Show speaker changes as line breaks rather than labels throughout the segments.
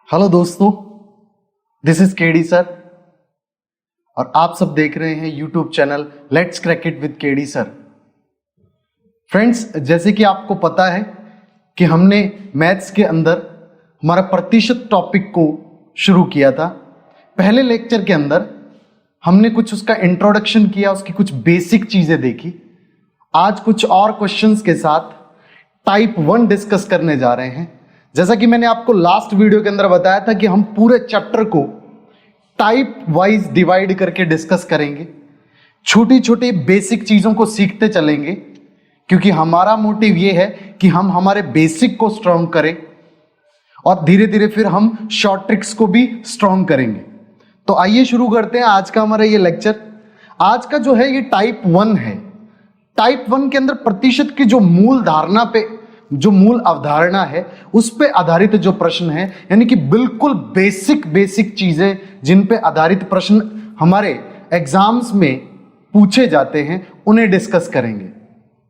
Hello दोस्तों, this is KD sir और आप सब देख रहे हैं YouTube channel let's crack it with KD sir. Friends, जैसे कि आपको पता है कि हमने मैथ्स के अंदर हमारा प्रतिशत टॉपिक को शुरू किया था। पहले लेक्चर के अंदर हमने कुछ उसका इंट्रोडक्शन किया, उसकी कुछ बेसिक चीजें देखी। आज कुछ और क्वेश्चंस के साथ टाइप 1 डिस्कस करने जा रहे हैं। जैसा कि मैंने आपको लास्ट वीडियो के अंदर बताया था कि हम पूरे चैप्टर को टाइप वाइज डिवाइड करके डिस्कस करेंगे, छोटी छोटी बेसिक चीजों को सीखते चलेंगे, क्योंकि हमारा मोटिव यह है कि हम हमारे बेसिक को स्ट्रॉन्ग करें और धीरे धीरे फिर हम शॉर्ट ट्रिक्स को भी स्ट्रॉन्ग करेंगे। तो आइए शुरू करते हैं आज का हमारा ये लेक्चर। आज का जो है ये टाइप 1 है। टाइप 1 के अंदर प्रतिशत की जो मूल धारणा पे, जो मूल अवधारणा है उस पे आधारित जो प्रश्न है, यानी कि बिल्कुल बेसिक चीजें जिन पे आधारित प्रश्न हमारे एग्जाम्स में पूछे जाते हैं, उन्हें डिस्कस करेंगे।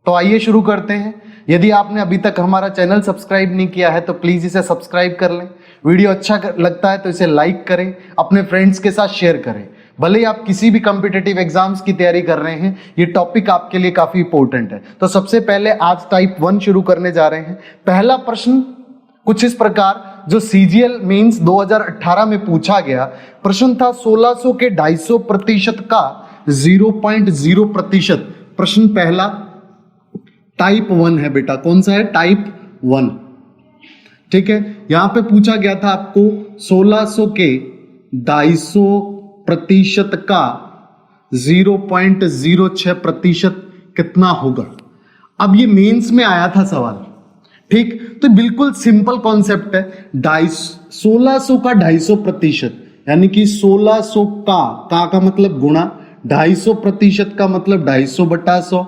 तो आइए शुरू करते हैं। यदि आपने अभी तक हमारा चैनल सब्सक्राइब नहीं किया है तो प्लीज इसे सब्सक्राइब कर लें। वीडियो अच्छा लगता है तो इसे लाइक करें, अपने फ्रेंड्स के साथ शेयर करें। भले ही आप किसी भी कॉम्पिटिटिव एग्जाम्स की तैयारी कर रहे हैं, ये टॉपिक आपके लिए काफी इंपॉर्टेंट है। तो सबसे पहले आज टाइप 1 शुरू करने जा रहे हैं। पहला प्रश्न कुछ इस प्रकार, जो सीजीएल मेंस 2018 में पूछा गया प्रश्न था 1600 के 250% का 0.0%। प्रश्न पहला टाइप 1 है बेटा। कौन सा है? टाइप 1। ठीक है, यहां पे पूछा गया था आपको 1600 के 250% का 0.06% कितना होगा। अब ये मेंस में आया था सवाल, ठीक? तो बिल्कुल सिंपल कॉन्सेप्ट है। 1600 का 250%, यानी कि 1600 का मतलब गुणा, 250% का मतलब 250/100,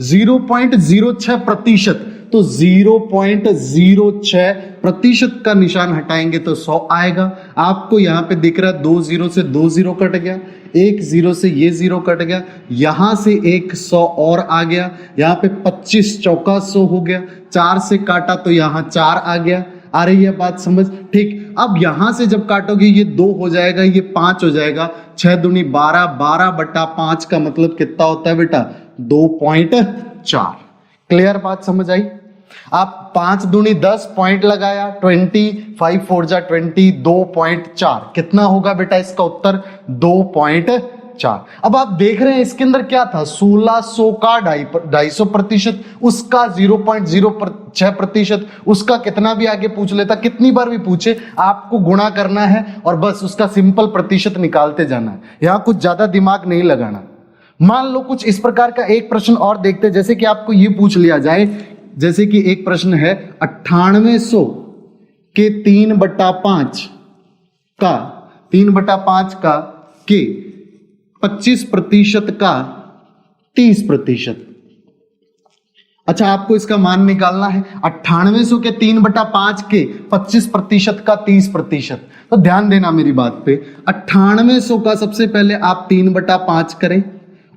0.06%, तो 0.06% का निशान हटाएंगे तो 100 आएगा। आपको यहां पे दिख रहा है 2 0 से 2 0 कट गया, 1 0 से ये 0 कट गया, यहां से एक 100 और आ गया, यहां पे 25 चौका 100 हो गया, 4 से काटा तो यहां 4 आ गया। आ रही है बात समझ? ठीक। अब यहां से जब काटोगे ये 2 हो जाएगा, ये 5 हो जाएगा, 6 दूनी 12, 12/5 का मतलब कितना होता है बेटा? 2.4। क्लियर बात समझ आई? आप 5 दूनी 10 पॉइंट लगाया, 20, 5 4 जा 20, 2.4 कितना होगा बेटा? इसका उत्तर 2.4। अब आप देख रहे हैं इसके अंदर क्या था, 1600 का 250%, उसका 0.06%, उसका कितना भी आगे पूछ लेता, कितनी बार भी पूछे, आपको गुणा करना है और बस उसका सिंपल प्रतिशत निकालते जाना है। यहां कुछ ज्यादा दिमाग नहीं लगाना। मान लो कुछ इस प्रकार का एक प्रश्न और देखते हैं। जैसे कि आपको ये पूछ लिया जाए, जैसे कि एक प्रश्न है 9800 के 3/5 का 3/5 का के 25% का 30%। अच्छा, आपको इसका मान निकालना है। 9800 के 3/5 के 25% का 30%। तो ध्यान देना मेरी बात पे। 9800 का सबसे पहले आप 3/5 करें,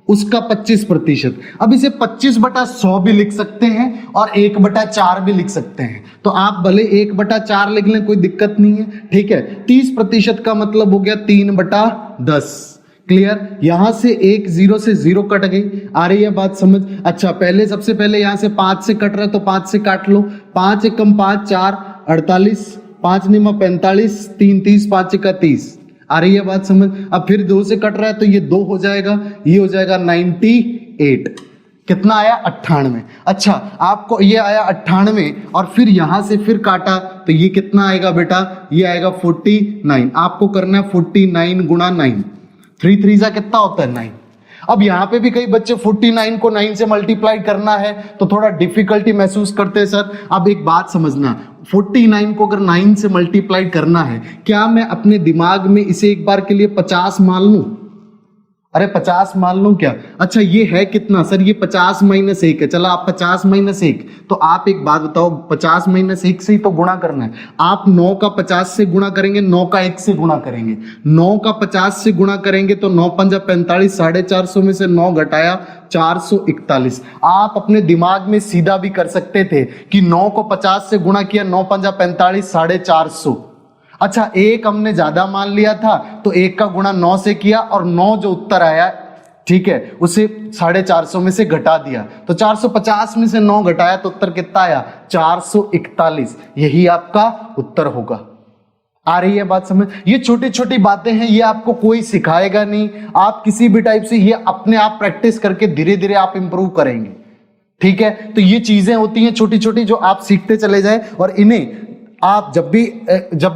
उसका 25%। अब इसे 25/100 भी लिख सकते हैं और 1/4 भी लिख सकते हैं। तो आप भले 1/4 लिख लें, कोई दिक्कत नहीं है, ठीक है। 30% का मतलब हो गया 3/10। क्लियर? यहां से 1 0 से 0 कट गई। आ रही है बात समझ? अच्छा, पहले सबसे पहले यहां से 5 से कट रहा है तो 5 से काट लो। 5 एकम 5, 4 48, 5 निमा 45, 3 30, 5 का 30। आ रही है बात समझ? अब फिर 2 से कट रहा है तो ये 2 हो जाएगा, ये हो जाएगा 98। कितना आया? 98। अच्छा, आपको ये आया 98 और फिर यहां से फिर काटा तो ये कितना आएगा बेटा? ये आएगा 49। आपको करना है 49 गुणा 9, 3 3 जा कितना होता है? 9। अब यहां पे भी कई बच्चे 49 को 9 से मल्टीप्लाई करना है तो थोड़ा डिफिकल्टी महसूस करते हैं सर। अब एक बात समझना, 49 को अगर 9 से मल्टीप्लाई करना है, क्या मैं अपने दिमाग में इसे एक बार के लिए 50 मान लूं अरे 50 मान लो क्या? अच्छा ये है कितना सर? ये 50 माइनस 1 है। चलो आप 50 माइनस 1, तो आप एक बात बताओ, 50 माइनस 1 से ही तो गुणा करना है। आप 9 का 50 से गुणा करेंगे, 9 का 1 से गुणा करेंगे, 9 का 50 से गुणा करेंगे तो 9 पंजा 45, 450 में से 9 घटाया 441। आप अपने दिमाग में सीधा भी कर सकते थे कि 9 को 50 से गुणा किया, 9 पंजा 45, 450। अच्छा एक हमने ज्यादा मान लिया था तो 1 का गुणा 9 से किया और 9 जो उत्तर आया, ठीक है, उसे 450 में से घटा दिया, तो 450 में से 9 घटाया तो उत्तर कितना आया? 441। यही आपका उत्तर होगा। आ रही है बात समझ? ये छोटी छोटी बातें हैं, ये आपको कोई सिखाएगा नहीं, आप किसी भी टाइप से ये अपने आप प्रैक्टिस करके धीरे धीरे आप इंप्रूव करेंगे। ठीक है, तो ये चीजें होती हैं छोटी छोटी जो आप सीखते चले जाए, और इन्हें आप जब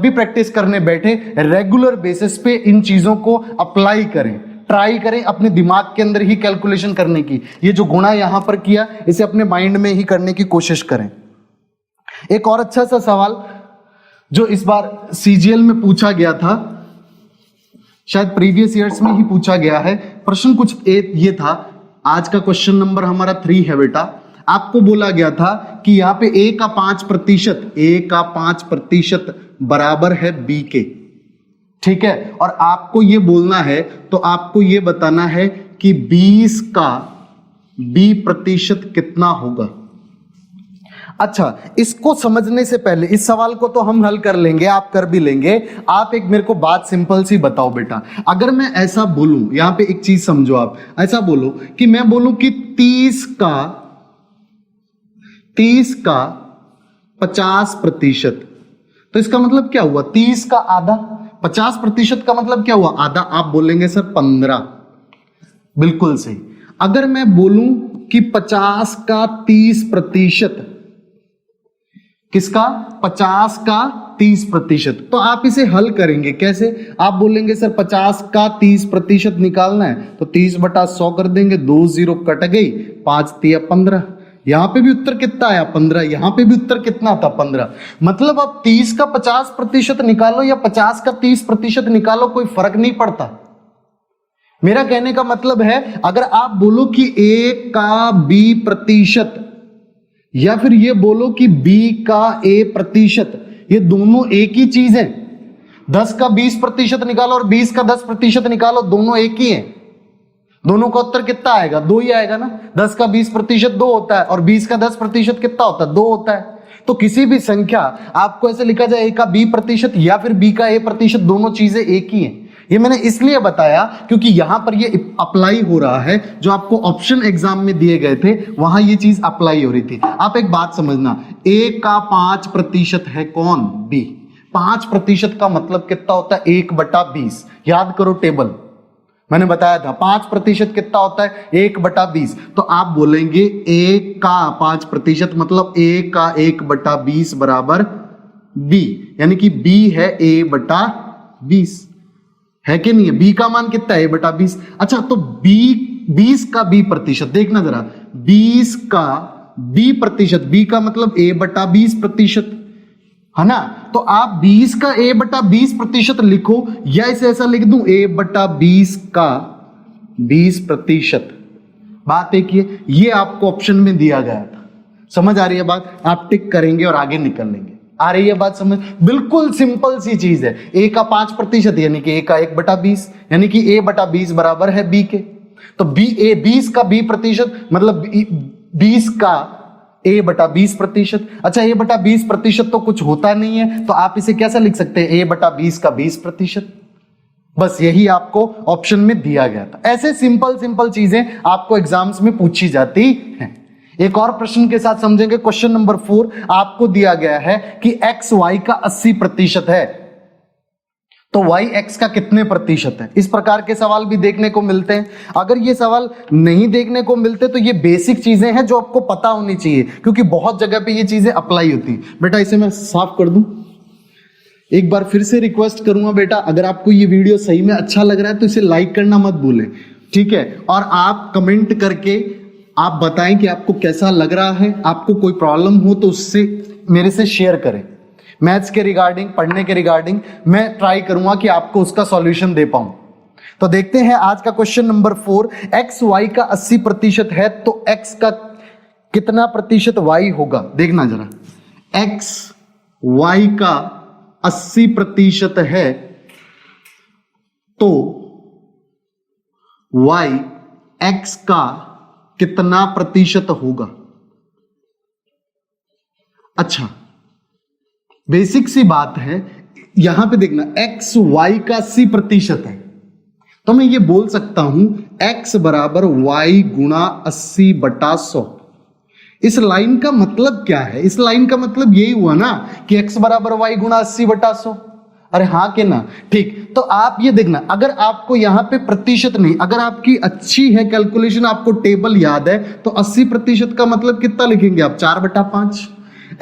भी प्रैक्टिस करने बैठे रेगुलर बेसिस पे इन चीजों को अप्लाई करें, ट्राई करें अपने दिमाग के अंदर ही कैलकुलेशन करने की। ये जो गुणा यहां पर किया इसे अपने माइंड में ही करने की कोशिश करें। एक और अच्छा सा सवाल जो इस बार सीजीएल में पूछा गया था, शायद प्रीवियस ईयर्स में ही पूछा गया है, प्रश्न कुछ ये था। आज का क्वेश्चन नंबर हमारा 3 है बेटा। आपको बोला गया था कि यहां पे a का 5% बराबर है b के, ठीक है, और आपको ये बोलना है, तो आपको ये बताना है कि 20 का b% कितना होगा। अच्छा इसको समझने से पहले इस सवाल को तो हम हल कर लेंगे, आप कर भी लेंगे। आप एक मेरे को बात सिंपल सी बताओ बेटा, अगर मैं ऐसा बोलूं, यहां पे एक चीज समझो, आप ऐसा बोलो कि मैं बोलूं कि 30 का 50%, तो इसका मतलब क्या हुआ? 30 का आधा, 50% का मतलब क्या हुआ? आधा। आप बोलेंगे सर 15, बिल्कुल सही। अगर मैं बोलूं कि 50 का 30%, किसका? 50 का 30%, तो आप इसे हल करेंगे कैसे? आप बोलेंगे सर 50 का 30% निकालना है, तो 30/100 कर देंगे, 2 0 कट गई, 5 3 15। यहां पे भी उत्तर कितना आया? 15। यहां पे भी उत्तर कितना था? 15। मतलब अब 30 का 50% निकालो या 50 का 30% निकालो, कोई फर्क नहीं पड़ता। मेरा कहने का मतलब है, अगर आप बोलो कि a का b% या फिर ये बोलो कि b का a%, ये दोनों एक ही चीज है। 10 का 20% निकालो और 20 का 10% निकालो, दोनों एक ही है। दोनों का उत्तर कितना आएगा? 2 ही आएगा ना। 10 का 20% 2 होता है और 20 का 10% कितना होता है? 2 होता है। तो किसी भी संख्या आपको ऐसे लिखा जाए a का b% या फिर b का a%, दोनों चीजें एक ही हैं। ये मैंने इसलिए बताया क्योंकि यहां पर ये अप्लाई हो रहा है, जो आपको ऑप्शन एग्जाम में दिए गए थे वहां ये चीज अप्लाई हो रही थी। आप एक बात समझना, a का 5% है कौन? b। 5% का मतलब कितना होता है? 1/20। याद करो टेबल, मैंने बताया था 5% कितना होता है? 1/20। तो आप बोलेंगे a का 5% मतलब a का 1/20 बराबर b, यानी कि b है a/20, है कि नहीं है? b का मान कितना है? a/20। अच्छा तो b 20 का b%, देखना जरा, 20 का b%, b का मतलब a/20%, है ना? तो आप 20 का a/20% लिखो या इसे ऐसा लिख दूं a/20 का 20%। बात एक ये आपको ऑप्शन में दिया गया था। समझ आ रही है बात? आप टिक करेंगे और आगे निकल लेंगे। आ रही है बात समझ? बिल्कुल सिंपल सी चीज है। a का 5% यानी कि a का 1/20, यानी कि a/20 बराबर है b के। तो 20 का b% मतलब 20 का a/20%। अच्छा a/20% तो कुछ होता नहीं है, तो आप इसे कैसा लिख सकते हैं? a/20 का 20%। बस यही आपको ऑप्शन में दिया गया था। ऐसे सिंपल चीजें आपको एग्जाम्स में पूछी जाती हैं। एक और प्रश्न के साथ समझेंगे। क्वेश्चन नंबर 4 आपको दिया गया है कि x y का 80% है, तो y x का कितने प्रतिशत है? इस प्रकार के सवाल भी देखने को मिलते हैं। अगर ये सवाल नहीं देखने को मिलते तो ये बेसिक चीजें हैं जो आपको पता होनी चाहिए, क्योंकि बहुत जगह पे ये चीजें अप्लाई होती हैं। बेटा इसे मैं साफ कर दूं। एक बार फिर से रिक्वेस्ट करूंगा बेटा, अगर आपको ये वीडियो सही में अच्छा लग रहा है तो इसे लाइक करना मत भूलें, ठीक है? और आप कमेंट करके आप बताएं कि आपको कैसा लग रहा है। आपको कोई प्रॉब्लम हो तो उससे मेरे से शेयर करें। मैथ्स के रिगार्डिंग, पढ़ने के रिगार्डिंग मैं ट्राई करूंगा कि आपको उसका सॉल्यूशन दे पाऊं। तो देखते हैं आज का क्वेश्चन नंबर 4। एक्स वाई का 80% है तो एक्स का कितना प्रतिशत वाई होगा? देखना जरा, एक्स वाई का 80% है तो वाई एक्स का कितना प्रतिशत होगा? अच्छा, बेसिक सी बात है, यहां पे देखना एक्स वाई का 80% है तो मैं ये बोल सकता हूं एक्स बराबर वाई गुणा 80/100। इस लाइन का मतलब क्या है? इस लाइन का मतलब यही हुआ ना कि एक्स बराबर वाई गुणा 80/100। अरे हाँ के ना? ठीक, तो आप ये देखना, अगर आपको यहां पे प्रतिशत नहीं, अगर आपकी अच्छी है कैलकुलेशन, आपको टेबल याद है, तो 80% का मतलब कितना लिखेंगे आप? 4/5।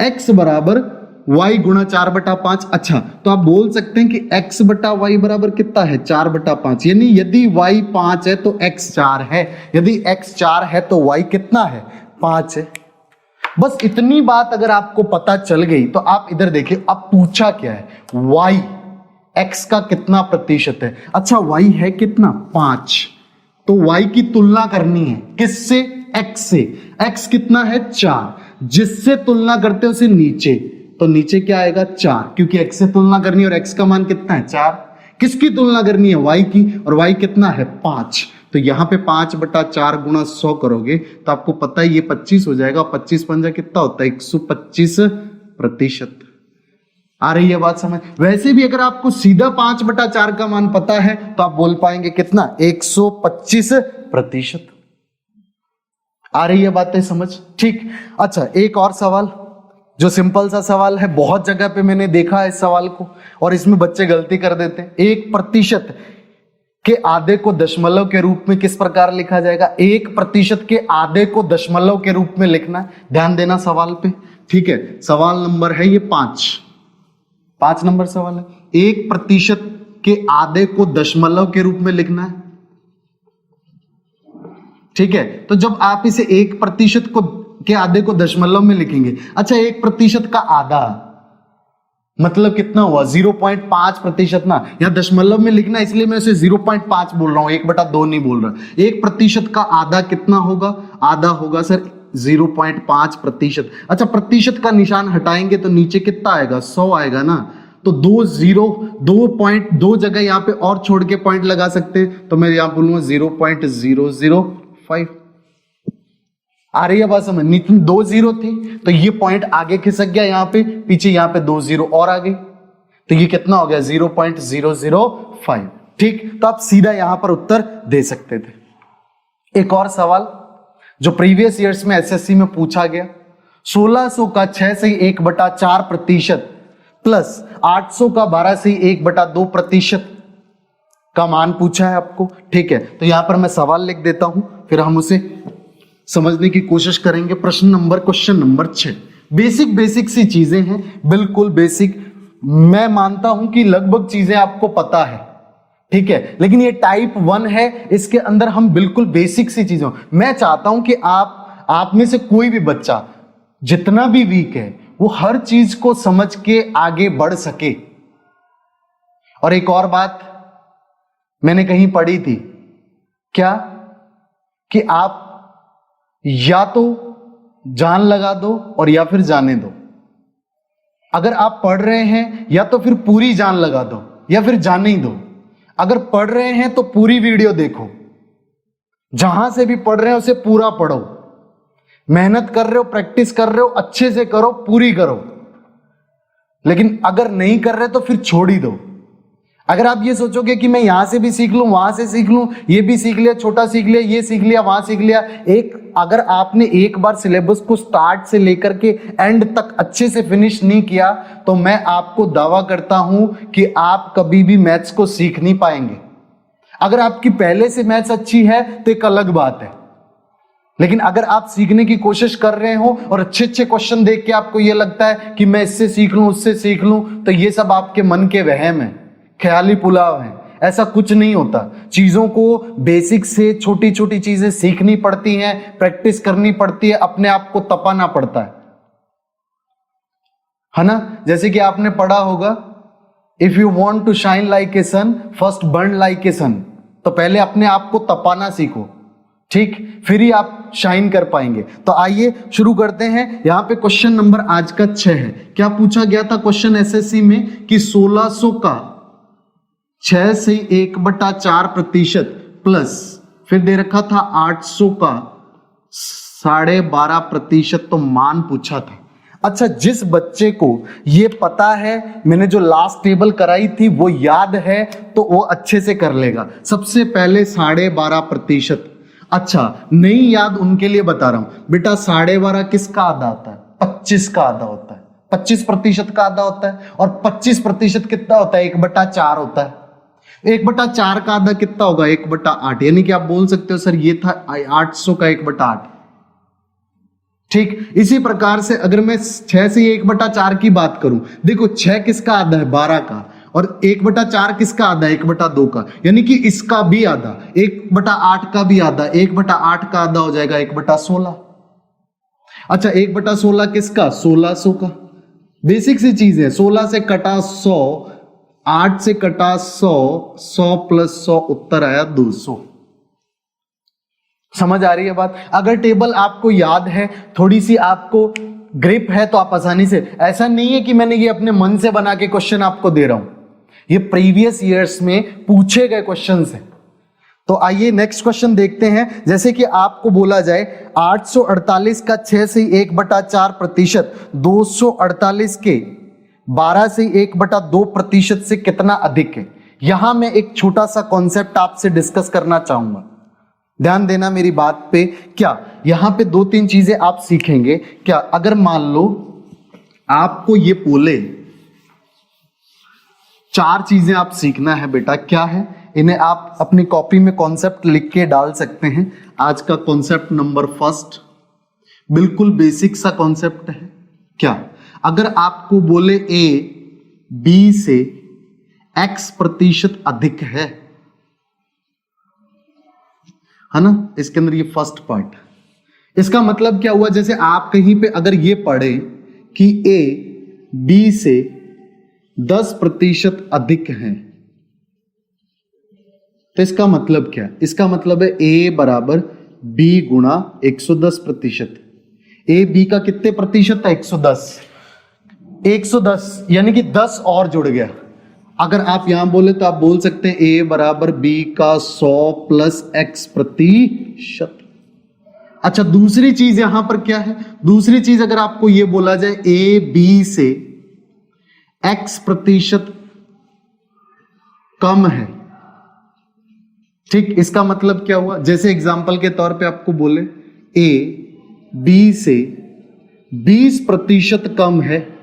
एक्स बराबर वाई गुणा 4/5। अच्छा, तो आप बोल सकते हैं कि x बटा वाई बराबर कितना है? 4/5। यानी यदि y 5 है तो x 4 है, यदि x 4 है तो y कितना है? 5 है। बस इतनी बात अगर आपको पता चल गई तो आप इधर देखिए, अब पूछा क्या है? y x का कितना प्रतिशत है? अच्छा, y है कितना? 5। तो y की तुलना करनी है किससे? x से। x कितना है? 4। जिससे तुलना करते हैं उसे नीचे, तो नीचे क्या आएगा? 4, क्योंकि x से तुलना करनी है और x का मान कितना है? 4। किसकी तुलना करनी है? y की, और y कितना है? 5। तो यहां पे 5/4 गुणा 100 करोगे तो आपको पता है ये 25 हो जाएगा। 25 पंजा कितना होता है? 125%। आ रही है बात समझ? वैसे भी अगर आपको सीधा 5/4 का मान पता है तो आप बोल पाएंगे कितना? 125%। आ रही है बातें समझ? ठीक। अच्छा, एक और सवाल जो सिंपल सा सवाल है, बहुत जगह पे मैंने देखा है इस सवाल को और इसमें बच्चे गलती कर देते हैं। 1% के आधे को दशमलव के रूप में किस प्रकार लिखा जाएगा? 1% के आधे को दशमलव के रूप में लिखना है। ध्यान देना सवाल पे, ठीक है? सवाल नंबर है ये 5 नंबर सवाल है। 1% के आधे को दशमलव के रूप में लिखना है, ठीक है? तो जब आप इसे 1% को के आधे को दशमलव में लिखेंगे, अच्छा 1% का आधा मतलब कितना हुआ? 0.5% ना। यहां दशमलव में लिखना इसलिए मैं इसे 0.5 बोल रहा हूं, 1/2 नहीं बोल रहा। 1% का आधा कितना होगा? आधा होगा सर 0.5%। अच्छा, प्रतिशत का निशान हटाएंगे तो नीचे कितना आएगा? 100 आएगा ना। तो 2 जगह यहां पे और छोड़ के पॉइंट लगा सकते हैं, तो मैं यहां बोलूंगा 0.005। आ रही है बात समझ? 2 0 थी तो ये पॉइंट आगे खिसक गया, यहां पे पीछे, यहां पे 2 0 और आ गए, तो ये कितना हो गया? 0.005। ठीक, तो आप सीधा यहां पर उत्तर दे सकते थे। एक और सवाल जो प्रीवियस ईयर्स में एसएससी में पूछा गया, 1600 का 6 से 1/4% प्लस 800 का 12 से 1/2% का मान पूछा है आपको, ठीक है? तो यहां पर मैं सवाल लिख देता हूं, फिर हम उसे समझने की कोशिश करेंगे। Question number 6। बेसिक सी चीजें हैं, बिल्कुल बेसिक। मैं मानता हूं कि लगभग चीजें आपको पता है, ठीक है? लेकिन ये टाइप 1 है, इसके अंदर हम बिल्कुल बेसिक सी चीजें, मैं चाहता हूं कि आप में से कोई भी बच्चा जितना भी वीक है वो हर चीज को समझ के आगे बढ़ सके। और एक और बात मैंने कहीं पढ़ी थी, क्या? कि आप या तो जान लगा दो और या फिर जाने दो। अगर आप पढ़ रहे हैं या तो फिर पूरी जान लगा दो या फिर जाने ही दो। अगर पढ़ रहे हैं तो पूरी वीडियो देखो, जहां से भी पढ़ रहे हैं उसे पूरा पढ़ो, मेहनत कर रहे हो, प्रैक्टिस कर रहे हो, अच्छे से करो, पूरी करो। लेकिन अगर नहीं कर रहे तो फिर छोड़ ही दो। अगर आप ये सोचोगे कि मैं यहां से भी सीख लूं, वहां से सीख लूं, ये भी सीख लिया, छोटा सीख लिया, ये सीख लिया, वहां सीख लिया, अगर आपने एक बार सिलेबस को स्टार्ट से लेकर के एंड तक अच्छे से फिनिश नहीं किया तो मैं आपको दावा करता हूं कि आप कभी भी मैथ्स को सीख नहीं पाएंगे। अगर आपकी पहले से मैथ्स अच्छी है तो एक अलग बात है, लेकिन अगर आप सीखने की कोशिश कर रहे हो और अच्छे क्वेश्चन देख के आपको यह लगता है कि मैं इससे सीख लूं, उससे सीख लूं, तो ये सब आपके मन के वहम है, ख्याली पुलाव है। ऐसा कुछ नहीं होता। चीजों को बेसिक से छोटी छोटी चीजें सीखनी पड़ती हैं, प्रैक्टिस करनी पड़ती है, अपने आप को तपाना पड़ता है ना? जैसे कि आपने पढ़ा होगा, if you want to shine like a sun first burn like a sun. तो पहले अपने आप को तपाना सीखो, ठीक, फिर ही आप शाइन कर पाएंगे। तो आइए शुरू करते हैं। यहां पे क्वेश्चन नंबर आज का 6 है। क्या पूछा गया था क्वेश्चन एसएससी में कि 1600 का 6 से 1/4% प्लस फिर दे रखा था 800 का 12.5%, तो मान पूछा था। अच्छा, जिस बच्चे को ये पता है, मैंने जो लास्ट टेबल कराई थी वो याद है, तो वो अच्छे से कर लेगा। सबसे पहले 12.5%। अच्छा, नहीं याद उनके लिए बता रहा हूं बेटा, 12.5 किसका आधा होता है? 25 का आधा होता है, 25% का आधा होता है। और 25% कितना होता है? 1/4 होता है। 1/4 का आधा कितना होगा? 1/8। यानी कि आप बोल सकते हो सर ये था 800 का 1/8। ठीक, इसी प्रकार से अगर मैं 6 से 1/4 की बात करूं, देखो 6 किसका आधा है? 12 का, और 1/4 किसका आधा है? 1/2 का। यानी कि इसका भी आधा, 1/8 का भी आधा, 1/8 का आधा हो जाएगा 1/16। अच्छा, 1/16 किसका? 1600 का। बेसिक सी चीज है। 16 से कटा 100, 8 से कटा 100, 100 + 100 उत्तर आया 200। समझ आ रही है बात? अगर टेबल आपको याद है, थोड़ी सी आपको ग्रिप है, तो आप आसानी से, ऐसा नहीं है कि मैंने ये अपने मन से बना के क्वेश्चन आपको दे रहा हूं, ये प्रीवियस ईयर्स में पूछे गए क्वेश्चन हैं। तो आइए नेक्स्ट क्वेश्चन देखते हैं। जैसे कि आपको बोला जाए 848 का 6 से 1/4%, 248 के 12 से 1/2% से कितना अधिक है? यहां मैं एक छोटा सा कॉन्सेप्ट आपसे डिस्कस करना चाहूंगा, ध्यान देना मेरी बात पे। क्या यहां पे 2-3 चीजें आप सीखेंगे। क्या अगर मान लो आपको ये बोले 4 चीजें आप सीखना है बेटा, क्या है? इन्हें आप अपनी कॉपी में कॉन्सेप्ट लिख के डाल सकते हैं। आज का कॉन्सेप्ट नंबर 1, बिल्कुल बेसिक सा कॉन्सेप्ट है। क्या अगर आपको बोले A B से X% अधिक है ना, इसके अंदर ये फर्स्ट पार्ट। इसका मतलब क्या हुआ? जैसे आप कहीं पे अगर ये पढ़े कि A B से 10% अधिक है, तो इसका मतलब क्या? इसका मतलब है A बराबर B गुणा 110%। A B का कितने प्रतिशत है? 110। 110 यानी कि 10 और जुड़ गया। अगर आप यहां बोले तो आप बोल सकते हैं A बराबर B का 100 + X%। अच्छा, दूसरी चीज यहां पर क्या है? दूसरी चीज अगर आपको यह बोला जाए A B से X% कम है, ठीक, इसका मतलब क्या हुआ? जैसे एग्जांपल के तौर पे आपको बोले A B से 20% कम है।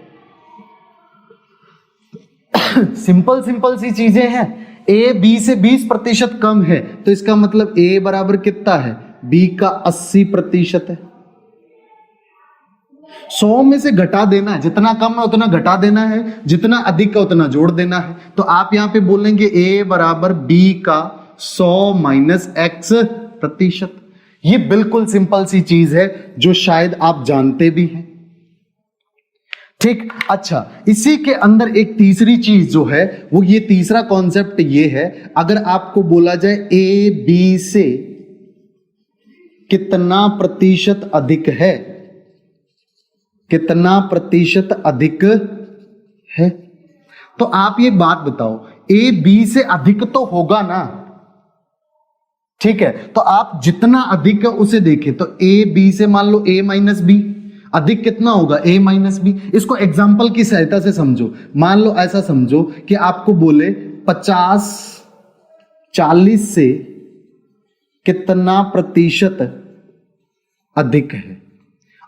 सिंपल सी चीजें हैं। A B से 20% कम है, तो इसका मतलब A बराबर कितना है? B का 80% है। 100 में से घटा देना है, जितना कम है उतना घटा देना है, जितना अधिक है उतना जोड़ देना है। तो आप यहां पे बोलेंगे A बराबर B का 100 - X%। ये बिल्कुल सिंपल सी चीज है जो शायद आप जानते भी हैं, ठीक। अच्छा, इसी के अंदर एक तीसरी चीज जो है वो, ये तीसरा कॉन्सेप्ट ये है, अगर आपको बोला जाए A B से कितना प्रतिशत अधिक है, कितना प्रतिशत अधिक है, तो आप ये बात बताओ, A B से अधिक तो होगा ना, ठीक है। तो आप जितना अधिक है उसे देखें, तो A B से मान लो A - B, अधिक कितना होगा? A - B। इसको एग्जाम्पल की सहायता से समझो। मान लो ऐसा समझो कि आपको बोले 50-40 से कितना प्रतिशत अधिक है।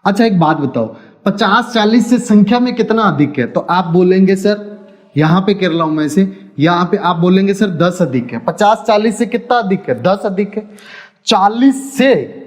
अच्छा, एक बात बताओ, 50-40 से संख्या में कितना अधिक है? तो आप बोलेंगे सर, यहां पे कर रहा हूं मैं इसे, यहां पे आप बोलेंगे सर 10 अधिक है। 50-40 से कितना अधिक है? 10 अधिक है। 40 से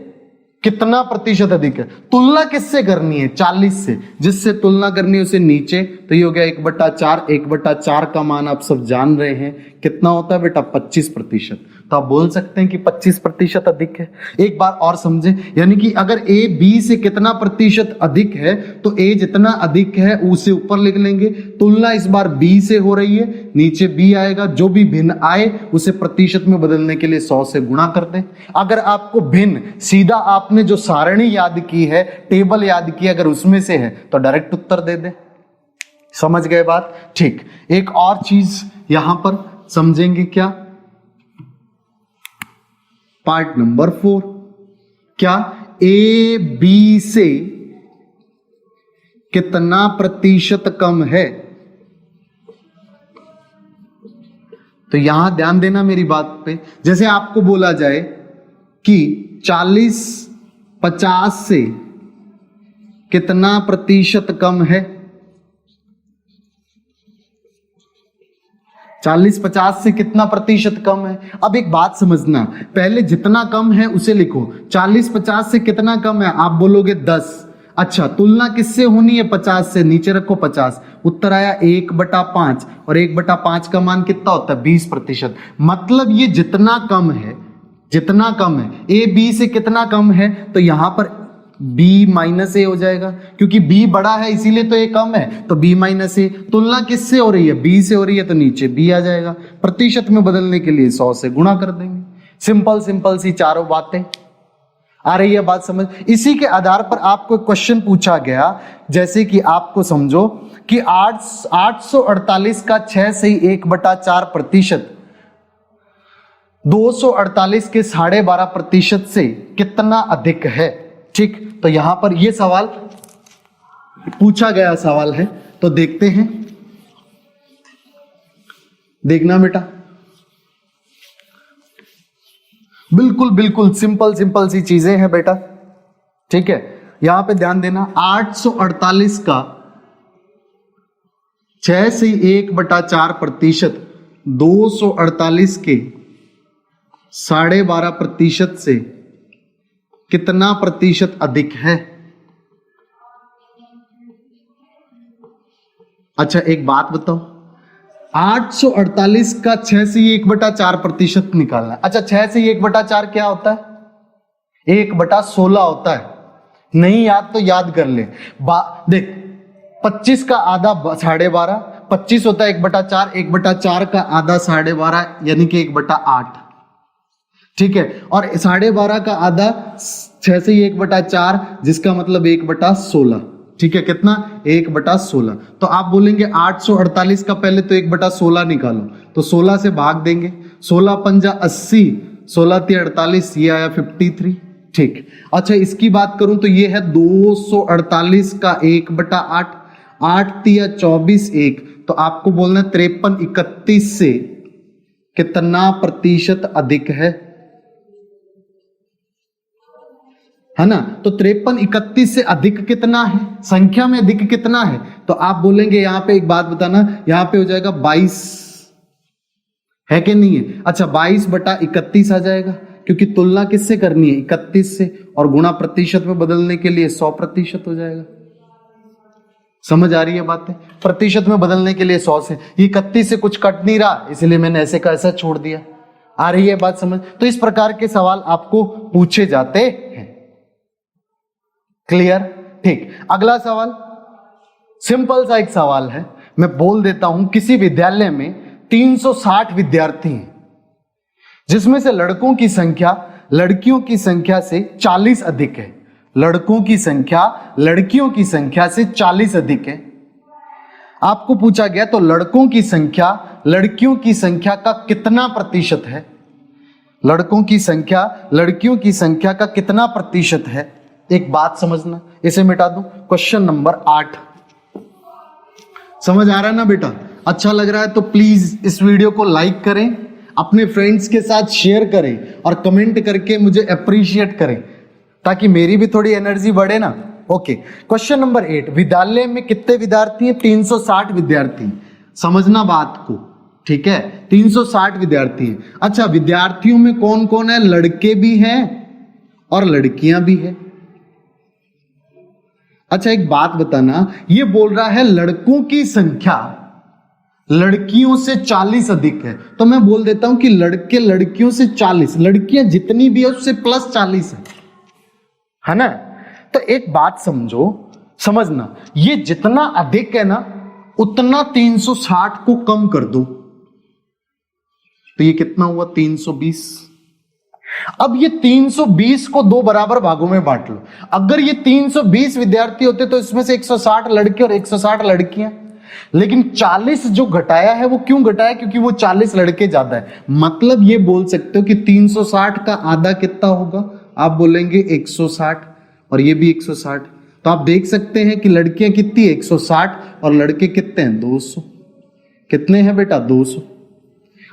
कितना प्रतिशत अधिक है? तुलना किससे करनी है? 40 से। जिससे तुलना करनी है उसे नीचे, तो ये हो गया 1/4। 1/4 का मान आप सब जान रहे हैं कितना होता है बेटा? 25%। तो आप बोल सकते हैं कि 25% अधिक है। एक बार और समझे, यानी कि अगर ए बी से कितना प्रतिशत अधिक है तो ए जितना अधिक है उसे ऊपर लिख लेंगे। तुलना इस बार बी से हो रही है, नीचे बी आएगा, जो भी भिन्न आए उसे प्रतिशत में बदलने के लिए 100 से गुणा कर दें। अगर आपको भिन्न सीधा आपने जो सारणी याद की है, टेबल याद की, अगर उसमें से है तो डायरेक्ट उत्तर दे दें। समझ गए बात? ठीक। एक और चीज यहां पर समझेंगे, क्या? पार्ट नंबर 4, क्या ए बी से कितना प्रतिशत कम है? तो यहां ध्यान देना मेरी बात पे। जैसे आपको बोला जाए कि 40-50 से कितना प्रतिशत कम है? 40-50 से कितना प्रतिशत कम है? अब एक बात समझना, पहले जितना कम है उसे लिखो। 40-50 से कितना कम है? आप बोलोगे 10। अच्छा, तुलना किससे होनी है? 50 से। नीचे रखो 50। उत्तर आया 1/5, और 1/5 का मान कितना होता है? 20%। मतलब ये जितना कम है, जितना कम है, ए बी से कितना कम है, तो यहां पर b माइनस ए हो जाएगा, क्योंकि b बड़ा है इसीलिए तो a कम है, तो b माइनस ए। तुलना किससे हो रही है? b से हो रही है, तो नीचे b आ जाएगा। प्रतिशत में बदलने के लिए 100 से गुणा कर देंगे। सिंपल सिंपल सी चारों बातें आ रही है बात समझ? इसी के आधार पर आपको क्वेश्चन पूछा गया, जैसे कि आपको समझो कि 848 का 6 से 1/4% 248 के 12.5% से कितना अधिक है? ठीक, तो यहां पर यह सवाल पूछा गया सवाल है, तो देखते हैं। देखना बेटा, बिल्कुल बिल्कुल सिंपल सिंपल सी चीजें हैं बेटा। ठीक है, यहां पे ध्यान देना। 848 का 6 से 1/4% 248 के 12.5% से कितना प्रतिशत अधिक है? अच्छा, एक बात बताओ, 848 का 6 से 1/4% निकालना है। अच्छा, 6 से 1/4 क्या होता है? 1/16 होता है। नहीं याद तो याद कर ले। देख, 25 का आधा 12.5, 25 होता है 1/4, 1/4 का आधा 12.5 यानी कि 1/8। ठीक है, और 12.5 का आधा 6 से 1/4, जिसका मतलब 1/16। ठीक है, कितना? 1/16। तो आप बोलेंगे 848 का पहले तो 1/16 निकालो, तो 16 से भाग देंगे। 16 पंजा 80, 16 × 48, ये आया 53। ठीक। अच्छा, इसकी बात करूं तो ये है 248 का 1/8, 8 × 24 1, तो आपको बोलना 53-31 से कितना प्रतिशत अधिक है ना? तो 53-31 से अधिक कितना है? संख्या में अधिक कितना है? तो आप बोलेंगे, यहां पे एक बात बताना, यहां पे हो जाएगा 22, है कि नहीं है? अच्छा, 22/31 आ जाएगा, क्योंकि तुलना किससे करनी है? 31 से, और गुणा प्रतिशत में बदलने के लिए 100% हो जाएगा। समझ आ रही है बातें? प्रतिशत में बदलने के लिए 100 से, ये 31 से कुछ कट नहीं रहा, इसलिए मैंने ऐसे का ऐसा छोड़ दिया। आ रही है बात समझ? तो इस प्रकार के सवाल आपको पूछे जाते हैं। क्लियर? ठीक। अगला सवाल सिंपल सा एक सवाल है, मैं बोल देता हूं। किसी विद्यालय में 360 विद्यार्थी हैं, जिसमें से लड़कों की संख्या लड़कियों की संख्या से 40 अधिक है। लड़कों की संख्या लड़कियों की संख्या से 40 अधिक है। आपको पूछा गया, तो लड़कों की संख्या लड़कियों की संख्या का कितना प्रतिशत है? लड़कों की संख्या लड़कियों की संख्या का कितना प्रतिशत है? एक बात समझना, इसे मिटा दूं। क्वेश्चन नंबर 8 समझ आ रहा है ना बेटा? अच्छा लग रहा है तो प्लीज इस वीडियो को लाइक करें, अपने फ्रेंड्स के साथ शेयर करें, और कमेंट करके मुझे अप्रिशिएट करें, ताकि मेरी भी थोड़ी एनर्जी बढ़े ना। ओके, क्वेश्चन नंबर 8, विद्यालय में कितने विद्यार्थी हैं? 360 विद्यार्थी। समझना बात को, ठीक है? 360 विद्यार्थी हैं। अच्छा, विद्यार्थियों में कौन कौन है? लड़के भी हैं और लड़कियां भी हैं। अच्छा, एक बात बताना, ये बोल रहा है लड़कों की संख्या लड़कियों से 40 अधिक है, तो मैं बोल देता हूं कि लड़के लड़कियों से 40, लड़कियां जितनी भी है उससे प्लस 40 है ना। तो एक बात समझना, ये जितना अधिक है ना उतना 360 को कम कर दो, तो ये कितना हुआ 320। अब ये 320 को दो बराबर भागों में बांट लो। अगर ये 320 विद्यार्थी होते तो इसमें से 160 लड़के और 160 लड़कियां, लेकिन 40 जो घटाया है वो क्यों घटाया, क्योंकि वो 40 लड़के ज्यादा है। मतलब ये बोल सकते हो कि 360 का आधा कितना होगा, आप बोलेंगे 160 और ये भी 160। तो आप देख सकते हैं कि लड़कियां कितनी 160 और लड़के कितने हैं 200। कितने हैं बेटा 200।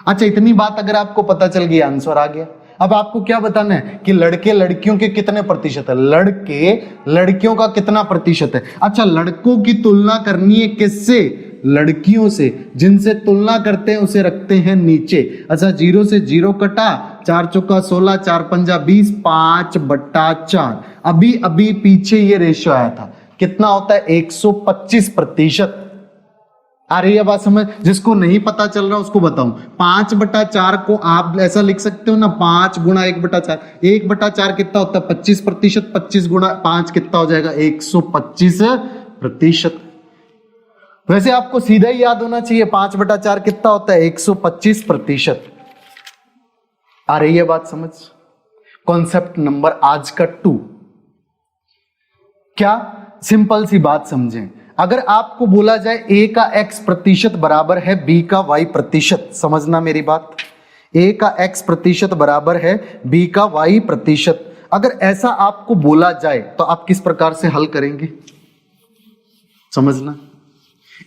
अच्छा, इतनी बात अगर आपको पता चल गई आंसर आ गया। अब आपको क्या बताना है कि लड़के लड़कियों के कितने प्रतिशत है, लड़के लड़कियों का कितना प्रतिशत है। अच्छा, लड़कों की तुलना करनी है किससे, लड़कियों से। जिनसे तुलना करते हैं उसे रखते हैं नीचे। अच्छा, 0 से 0 कटा, 4 चौका 16, 4 पंजा 20, 5/4। अभी अभी पीछे ये रेशियो आया था, कितना होता है 125%। आ रही है बात समझ। जिसको नहीं पता चल रहा उसको बताऊं, 5/4 को आप ऐसा लिख सकते हो ना, 5 गुणा 1/4। 1/4 कितना होता है 25%, 25 गुणा 5 कितना हो जाएगा 125%। वैसे आपको सीधा ही याद होना चाहिए 5/4 कितना होता है 125%। आ रही है बात समझ। कॉन्सेप्ट नंबर आज का 2, क्या सिंपल सी बात समझें। अगर आपको बोला जाए a का x प्रतिशत बराबर है b का y प्रतिशत, समझना मेरी बात, a का x प्रतिशत बराबर है b का y प्रतिशत, अगर ऐसा आपको बोला जाए तो आप किस प्रकार से हल करेंगे, समझना।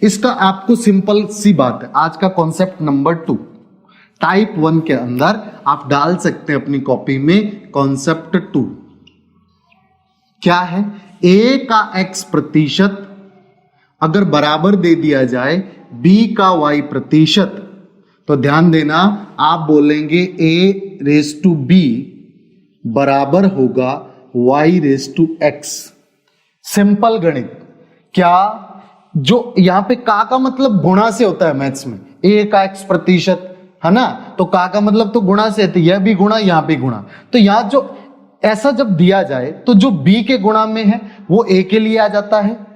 इसका आपको सिंपल सी बात है, आज का कॉन्सेप्ट नंबर 2 टाइप 1 के अंदर आप डाल सकते हैं अपनी कॉपी में। कॉन्सेप्ट 2 क्या है, a का x प्रतिशत अगर बराबर दे दिया जाए b का y प्रतिशत, तो ध्यान देना आप बोलेंगे a⁻b बराबर होगा y⁻x। सिंपल गणित। क्या जो यहां पे का मतलब गुणा से होता है मैथ्स में, a का x प्रतिशत है ना, तो का मतलब तो गुणा से है, तो यह भी गुणा यहां भी गुणा। तो यहां जो ऐसा जब दिया जाए तो जो b के गुणा में है वो a के लिए आ जाता है,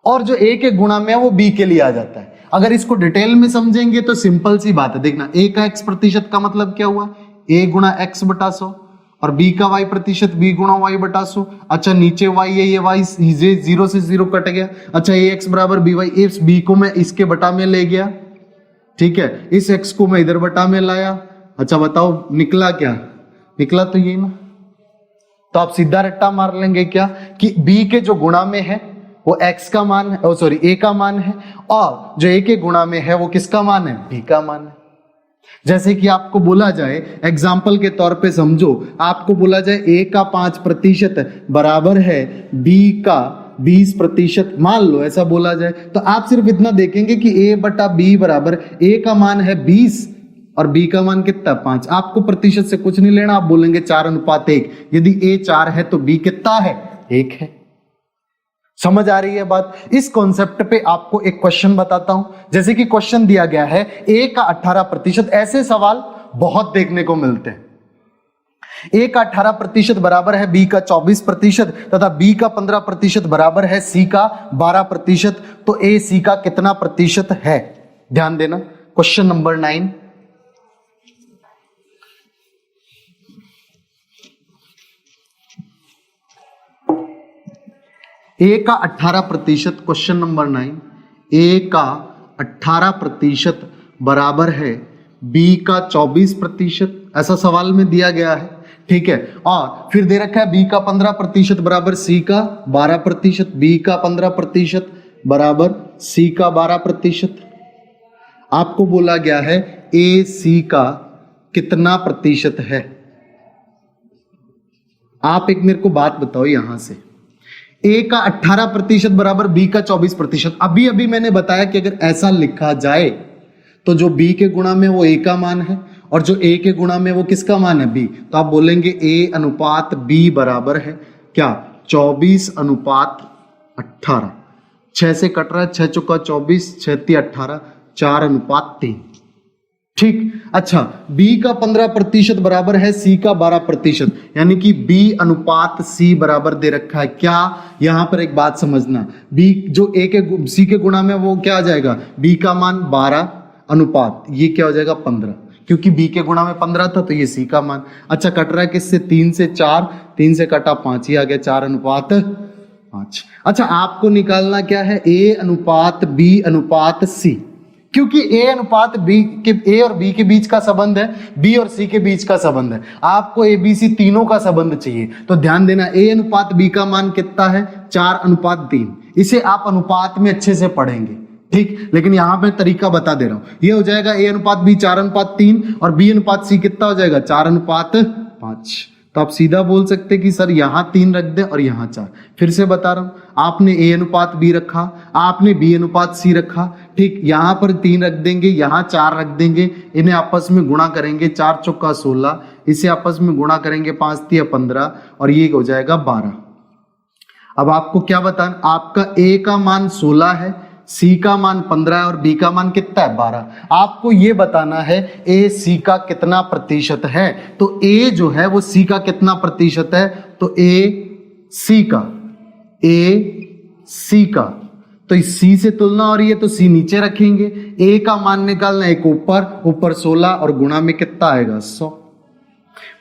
और जो a के गुणा में है वो b के लिए आ जाता है। अगर इसको डिटेल में समझेंगे तो सिंपल सी बात है, देखना a का x प्रतिशत का मतलब क्या हुआ, a गुणा x बटा 100, और b का y प्रतिशत b गुणा y बटा 100। अच्छा, नीचे y है, ये y 0 से 0 कट गया। अच्छा, ये x बराबर by, इस b को मैं इसके बटा में ले गया, ठीक है, इस x को मैं इधर बटा में लाया। अच्छा बताओ निकला क्या, निकला तो ये ना। तो आप सीधा रट्टा मार लेंगे क्या कि b के जो गुणा में है वो x का मान है, सॉरी a का मान है, और जो a के गुणा में है वो किसका मान है, b का मान है। जैसे कि आपको बोला जाए, एग्जाम्पल के तौर पे समझो, आपको बोला जाए a का 5% बराबर है b का 20%, मान लो ऐसा बोला जाए, तो आप सिर्फ इतना देखेंगे कि a/b बराबर a का मान है 20 और b का मान कितना 5। आपको प्रतिशत से कुछ नहीं लेना, आप बोलेंगे 4:1। यदि a 4 है तो b कितना है 1 है। समझ आ रही है बात। इस कॉन्सेप्ट पे आपको एक क्वेश्चन बताता हूं। जैसे कि क्वेश्चन दिया गया है a का 18%, ऐसे सवाल बहुत देखने को मिलते हैं। a का 18% बराबर है b का 24% तथा b का 15% बराबर है c का 12%, तो a c का कितना प्रतिशत है। ध्यान देना, क्वेश्चन नंबर 9। a का 18%, क्वेश्चन नंबर 9, a का 18% बराबर है b का 24%, ऐसा सवाल में दिया गया है, ठीक है। और फिर दे रखा है b का 15% बराबर c का 12%, b का 15% बराबर c का 12%। आपको बोला गया है a c का कितना प्रतिशत है। आप एक मेरे को बात बताओ, यहां से a का 18% बराबर b का 24%। अभी अभी मैंने बताया कि अगर ऐसा लिखा जाए तो जो b के गुणा में वो a का मान है और जो a के गुणा में वो किसका मान है b, तो आप बोलेंगे a/b बराबर है क्या 24/18। 6 से कट रहा है, 6 चौका 24, 6 × 18, 4:3। ठीक, अच्छा B का 15% बराबर है C का 12%, यानी कि B अनुपात C बराबर दे रखा है। क्या, यहां पर एक बात समझना, B जो A के C के गुणा में वो क्या आ जाएगा, B का मान 12 अनुपात ये क्या हो जाएगा 15, क्योंकि B के गुणा में 15 था तो ये C का मान। अच्छा कट रहा है किससे, 3 से 4, 3 से कटा 5, ये आ गया 4:5। अच्छा आपको निकालना क्या है, A अनुपात B अनुपात C, क्योंकि A अनुपात B के, A और B के बीच का संबंध है, B और C के बीच का संबंध है, आपको ABC तीनों का संबंध चाहिए। तो ध्यान देना A अनुपात B का मान कितना है, 4:3। इसे आप अनुपात में अच्छे से पढ़ेंगे, ठीक, लेकिन यहां पे तरीका बता दे रहा हूं। ये हो जाएगा A अनुपात B 4:3 और B अनुपात C कितना हो जाएगा 4:5। तो आप सीधा बोल सकते कि सर यहां 3 रख दे और यहां 4। फिर से बता रहा हूं, आपने A अनुपात B रखा, आपने B अनुपात C रखा, ठीक, यहां पर 3 रख देंगे, यहां 4 रख देंगे, इन्हें आपस में गुणा करेंगे, 4 चौका 16, इसे आपस में गुणा करेंगे 5 तिया 15 और ये हो जाएगा 12। अब आपको क्या बताना, आपका A का मान 16 है, C का मान 15 है और B का मान कितना है 12। आपको ये बताना है A C का कितना प्रतिशत है। तो A जो है वो C का कितना प्रतिशत है, तो A C का, तो इस C से तुलना हो रही है तो C नीचे रखेंगे, A का मान निकालना, एक ऊपर 16 और गुणा में कितना आएगा 100।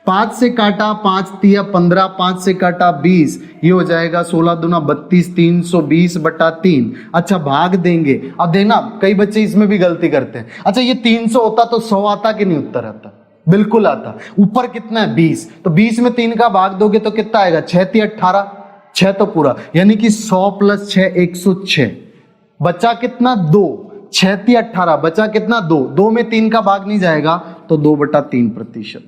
5 से काटा 5 तिया 15, 5 से काटा 20, ये हो जाएगा 16 दूना 32, 320/3। अच्छा भाग देंगे, अब देना कई बच्चे इसमें भी गलती करते हैं। अच्छा ये 300 होता तो 100 आता कि नहीं उत्तर आता, बिल्कुल आता। ऊपर कितना है 20, तो 20 में 3 का भाग दोगे तो कितना आएगा 6 तिया 18, 6 तो पूरा, यानी कि 100 + 6 106, बचा कितना 2, 6 तिया 18, बचा कितना 2, 2 में 3 का भाग नहीं जाएगा तो 2/3%।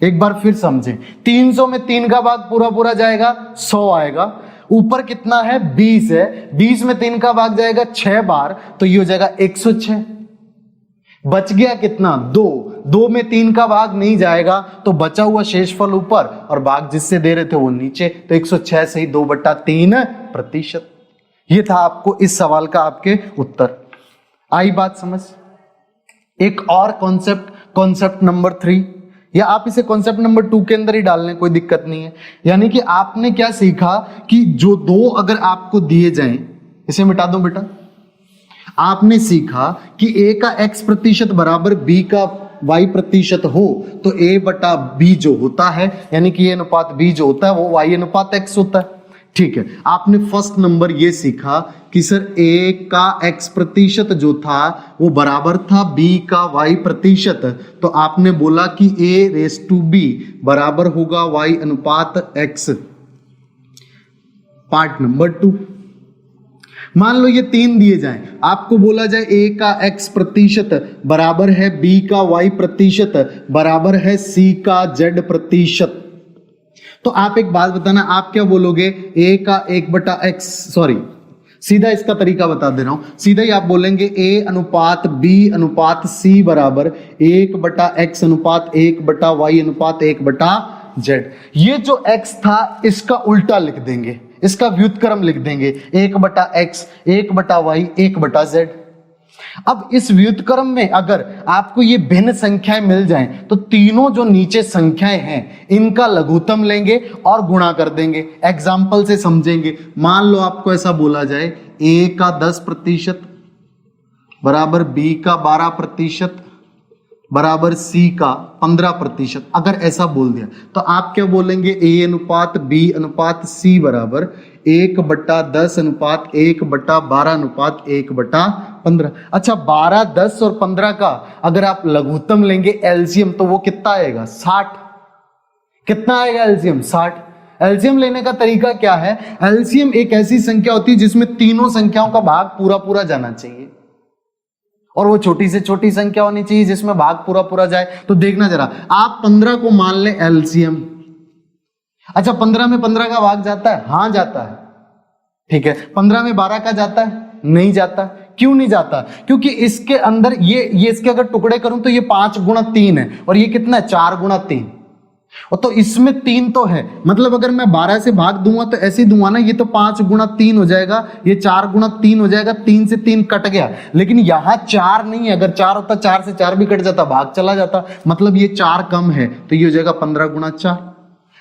एक बार फिर समझें, 300 में 3 का भाग पूरा जाएगा 100 आएगा, ऊपर कितना है 20 है, 20 में 3 का भाग जाएगा 6 बार तो ये हो जाएगा 106। बच गया कितना 2, 2 में 3 का भाग नहीं जाएगा तो बचा हुआ शेषफल ऊपर और भाग जिससे दे रहे थे वो नीचे, तो 106 से ही 2/3%। ये था आपको इस सवाल का आपके उत्तर। आई बात समझ। एक और कॉन्सेप्ट नंबर 3, या आप इसे कॉन्सेप्ट नंबर 2 के अंदर ही डाल लें, कोई दिक्कत नहीं है। यानी कि आपने क्या सीखा कि जो 2 अगर आपको दिए जाएं, इसे मिटा दो बेटा, आपने सीखा कि A का x% बराबर B का y% हो तो A/B जो होता है, यानी कि A अनुपात B जो होता है वो y अनुपात x होता है। ठीक है, आपने फर्स्ट नंबर ये सीखा कि सर A का x% जो था वो बराबर था B का y%, तो आपने बोला कि A⁵B बराबर होगा y अनुपात x। पार्ट नंबर 2, मान लो ये 3 दिए जाएं, आपको बोला जाए A का x% बराबर है B का y% बराबर है C का z%, तो आप एक बात बताना, आप क्या बोलोगे, A का 1/x, सॉरी सीधा इसका तरीका बता दे रहा हूं, सीधा ही आप बोलेंगे A अनुपात B अनुपात C बराबर 1/x अनुपात 1/y अनुपात 1/z। ये जो x था इसका उल्टा लिख देंगे, इसका व्युत्क्रम लिख देंगे, 1/x 1/y 1/z। अब इस व्युत्क्रम में अगर आपको ये भिन्न संख्याएं मिल जाएं तो तीनों जो नीचे संख्याएं हैं इनका लघुत्तम लेंगे और गुणा कर देंगे। एग्जाम्पल से समझेंगे, मान लो आपको ऐसा बोला जाए A का 10% बराबर B का 12% बराबर C का 15%, अगर ऐसा बोल दिया तो आप क्या बोलेंगे, A अनुपात B अनुपात C बराबर 1/10 अनुपात 1/12 अनुपात 1/15। अच्छा 12, 10 और 15 का अगर आप लघुत्तम लेंगे एलसीएम तो वो कितना आएगा 60। कितना आएगा एलसीएम 60। एलसीएम लेने का तरीका क्या है, एलसीएम एक ऐसी संख्या होती है जिसमें तीनों संख्याओं का भाग पूरा जाना चाहिए और वो छोटी से छोटी संख्या होनी चाहिए जिसमें भाग पूरा जाए। तो देखना जरा, आप 15 को मान ले एलसीएम। अच्छा 15 में 15 का भाग जाता है, हाँ जाता है, ठीक है। 15 में 12 का जाता है, नहीं जाता। क्यों नहीं जाता, क्योंकि इसके अंदर ये इसके अगर टुकड़े करूं तो ये 5 × 3 है और ये कितना है 4 × 3। और तो इसमें 3 तो है, मतलब अगर मैं 12 से भाग दूंगा तो ऐसे ही दूंगा ना, ये तो 5 गुणा 3 हो जाएगा, ये 4 गुणा 3 हो जाएगा, 3 से 3 कट गया। लेकिन यहां 4 नहीं है, अगर 4 होता 4 से 4 भी कट जाता, भाग चला जाता, मतलब ये 4 कम है, तो ये हो जाएगा 15 गुणा 4।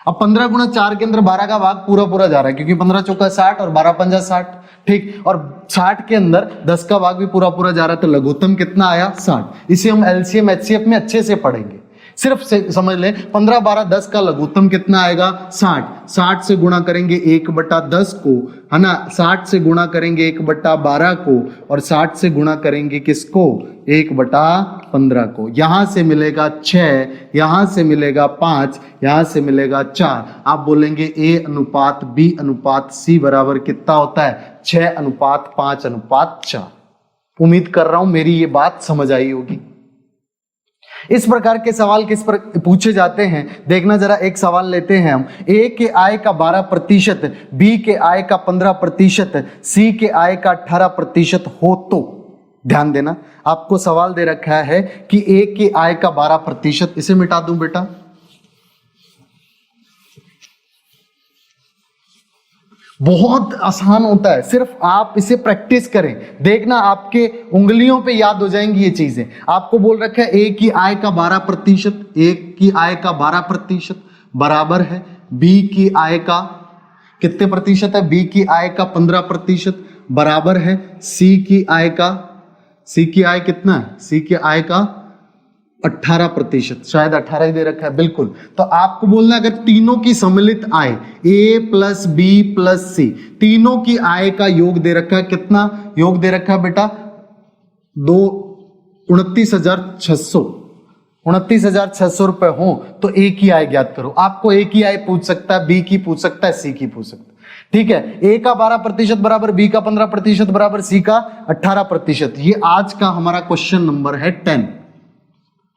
अब 15 गुणा 4 के अंदर 12 का भाग पूरा पूरा जा रहा है, क्योंकि 15 चौका 60 और 12 पंजा 60, ठीक। और 60 के अंदर 10 का भाग भी पूरा पूरा जा रहा है, तो लघुत्तम कितना आया? 60। इसे हम एलसीएम एचसीएफ में अच्छे से पढ़ेंगे, सिर्फ से समझ लें 15 12 10 का लघुत्तम कितना आएगा? 60। 60 से गुणा करेंगे 1/10 को, है ना, 60 से गुणा करेंगे 1/12 को, और 60 से गुणा करेंगे किसको? 1/15 को। यहां से मिलेगा 6, यहां से मिलेगा 5, यहां से मिलेगा 4। आप बोलेंगे A/B/C बराबर कितना होता है? 6/5/4। उम्मीद कर रहा हूं मेरी ये बात समझ आई होगी। इस प्रकार के सवाल किस पर पूछे जाते हैं, देखना जरा। एक सवाल लेते हैं हम। ए के आय का 12%, बी के आय का 15%, सी के आय का 18% हो तो, ध्यान देना, आपको सवाल दे रखा है कि ए की आय का 12%, इसे मिटा दूं बेटा, बहुत आसान होता है, सिर्फ आप इसे प्रैक्टिस करें, देखना आपके उंगलियों पे याद हो जाएंगी ये चीजें। आपको बोल रखा है ए की आय का 12%, ए की आय का 12% बराबर है बी की आय का कितने प्रतिशत है? बी की आय का 15% बराबर है सी की आय का, सी की आय कितना है? सी की आय का 18%, शायद 18 ही दे रखा है, बिल्कुल। तो आपको बोलना है अगर तीनों की सम्मिलित आय ए प्लस बी प्लस सी, तीनों की आय का योग दे रखा है, कितना योग दे रखा है बेटा? 29,600 रुपए हो तो ए की आय ज्ञात करो। आपको ए की आय पूछ सकता है, बी की पूछ सकता है, सी की पूछ सकता है, ठीक है। ए का 12% बराबर बी का 15% बराबर सी का 18%। ये आज का हमारा क्वेश्चन नंबर है 10,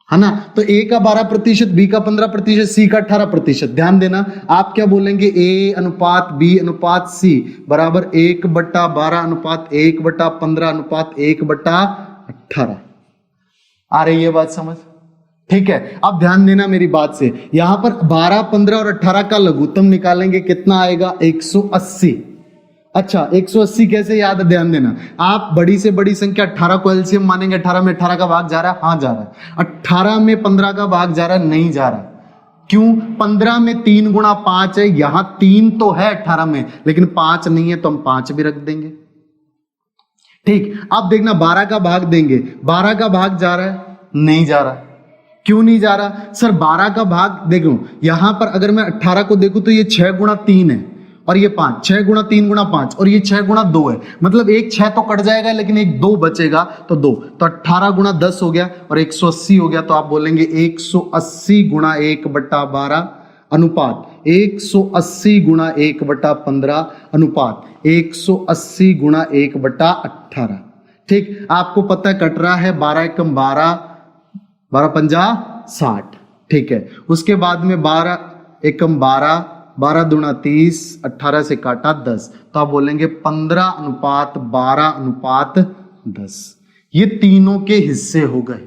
है ना। तो ए का 12%, बी का 15%, सी का 18%। ध्यान देना, आप क्या बोलेंगे? A/B/C बराबर 1/12/1/15/1/18। आ रही है बात समझ? ठीक है। अब ध्यान देना मेरी बात से, यहां पर 12, 15 और 18 का लघुत्तम निकालेंगे, कितना आएगा? 180। अच्छा, 180 कैसे याद है? ध्यान देना, आप बड़ी से बड़ी संख्या 18 को एलसीएम मानेंगे। 18 में 18 का भाग जा रहा है, हाँ जा रहा है। 18 में 15 का भाग जा रहा है, नहीं जा रहा। क्यों? 15 में 3 गुणा 5 है, यहां 3 तो है 18 में, लेकिन 5 नहीं है, तो हम 5 भी रख देंगे, ठीक। अब देखना 12 का भाग देंगे, 12 का भाग जा रहा है, नहीं जा रहा। क्यों नहीं जा रहा? सर 12 का भाग देखो, यहां पर अगर मैं 18 को देखूं तो ये 6 गुणा 3 है, और ये 5, 6 गुणा 3 गुणा 5, और ये 6 गुणा 2 है, मतलब एक 6 तो कट जाएगा, लेकिन एक 2 बचेगा, तो 2, तो 18 गुणा 10 हो गया और 180 हो गया। तो आप बोलेंगे 180 गुणा 1/12 अनुपात 180 गुणा 1/15 अनुपात 180 गुणा 1/18, ठीक। आपको पता है कट रहा है 12 एकम 12, 12 पंजा 60, ठीक है। उसके बाद में 12 एकम 12, 12 दूना 30, 18 से काटा 10, तो आप बोलेंगे 15/12/10। ये तीनों के हिस्से हो गए।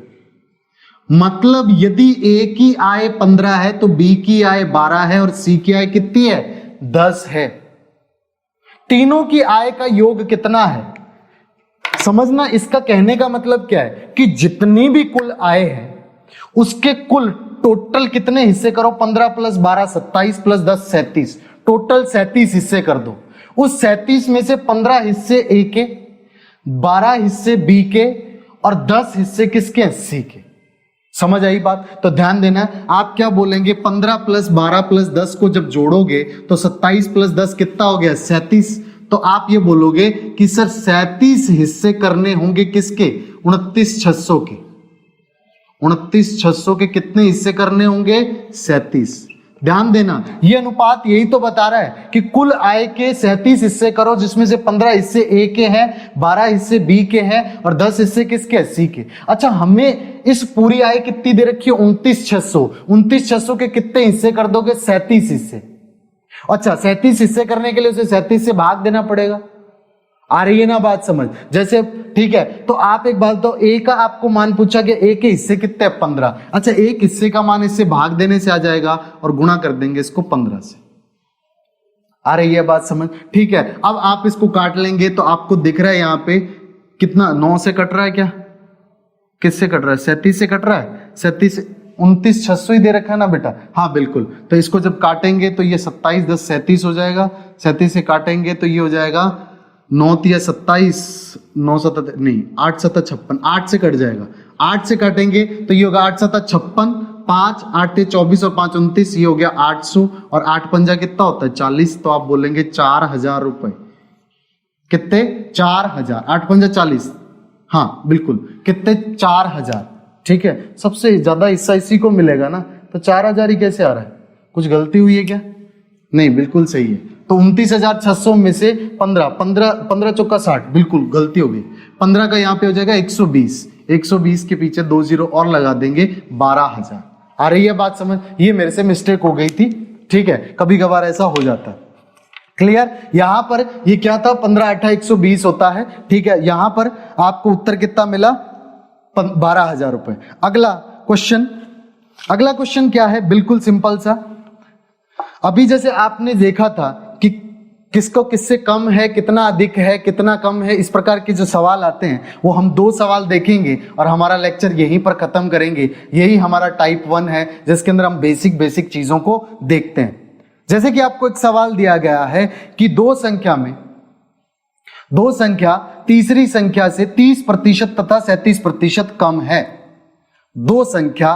मतलब यदि ए की आय 15 है तो बी की आय 12 है और सी की आय कितनी है? 10 है। तीनों की आय का योग कितना है? समझना, इसका कहने का मतलब क्या है कि जितनी भी कुल आय है उसके कुल टोटल कितने हिस्से करो? 15 + 12 27 + 10 37, टोटल 37 हिस्से कर दो। उस 37 में से 15 हिस्से ए के, 12 हिस्से बी के और 10 हिस्से किसके हैं? सी के। समझ आई बात? तो ध्यान देना, आप क्या बोलेंगे? 15 + 12 + 10 को जब जोड़ोगे तो 27 + 10 कितना हो गया? 37। तो आप ये बोलोगे कि सर 37 हिस्से करने होंगे किसके? 29,600 के। 29,600 के कितने हिस्से करने होंगे? 37। ध्यान देना, ये अनुपात यही तो बता रहा है कि कुल आय के 37 हिस्से करो, जिसमें से 15 हिस्से ए के हैं, 12 हिस्से बी के हैं और 10 हिस्से किसके? सी के। अच्छा, हमें इस पूरी आय कितनी दे रखी है? 29,600। 29,600 के कितने हिस्से कर दोगे? 37 हिस्से। अच्छा, 37 हिस्से करने के लिए उसे 37 से भाग देना पड़ेगा। आ रही है ना बात समझ? जैसे ठीक है, तो आप एक बात तो ए का आपको मान पूछा कि ए के हिस्से कितने हैं? 15। अच्छा, एक हिस्से का मान इससे भाग देने से आ जाएगा और गुणा कर देंगे इसको 15 से। आ रही है बात समझ? ठीक है, अब आप इसको काट लेंगे तो आपको दिख रहा है यहां पे कितना 9 से कट रहा है क्या? किससे कट रहा है? 37 से कट रहा है। 37 29,600 ही दे रखा है ना बेटा? हाँ बिल्कुल। तो इसको जब काटेंगे तो ये 27 10 37 हो जाएगा। 37 से काटेंगे तो ये हो जाएगा 9 तिया 27, 9 7 नहीं 8 7 56, 8 से कट जाएगा। 8 से काटेंगे तो ये होगा 8 7 56, 5 8 24 और 5 29, ये हो गया 800 और 8 पंजा कितना होता है? 40। तो आप बोलेंगे 4,000 रुपए। कितने? 4,000। 8 पंजा 40, हाँ बिल्कुल। कितने? 4,000। ठीक है, सबसे ज्यादा हिस्सा इसी को मिलेगा ना, तो 4,000 ही कैसे आ रहा है? कुछ गलती हुई है क्या? नहीं, बिल्कुल सही है। तो 29,600 में से 15 चौका 60, बिल्कुल गलती हो गई। 15 का यहाँ पे हो जाएगा 120, 120 के पीछे 2 जीरो और लगा देंगे, 12,000। आ रही है बात समझ? ये मेरे से मिस्टेक हो गई थी। ठीक है, कभी कभार ऐसा हो जाता है। क्लियर? यहां पर ये क्या था? 15 8 120 होता है। ठीक है, यहां पर आपको उत्तर कितना मिला? 12,000 रुपए। अगला क्वेश्चन क्या है? बिल्कुल सिंपल सा। अभी जैसे आपने देखा था कि किसको किससे कम है, कितना अधिक है, कितना कम है, इस प्रकार के जो सवाल आते हैं वो हम 2 सवाल देखेंगे और हमारा लेक्चर यहीं पर खत्म करेंगे। यही हमारा टाइप 1 है जिसके अंदर हम बेसिक चीजों को देखते हैं। जैसे कि आपको एक सवाल दिया गया है कि दो संख्या तीसरी संख्या से 30% तथा 37% कम है। दो संख्या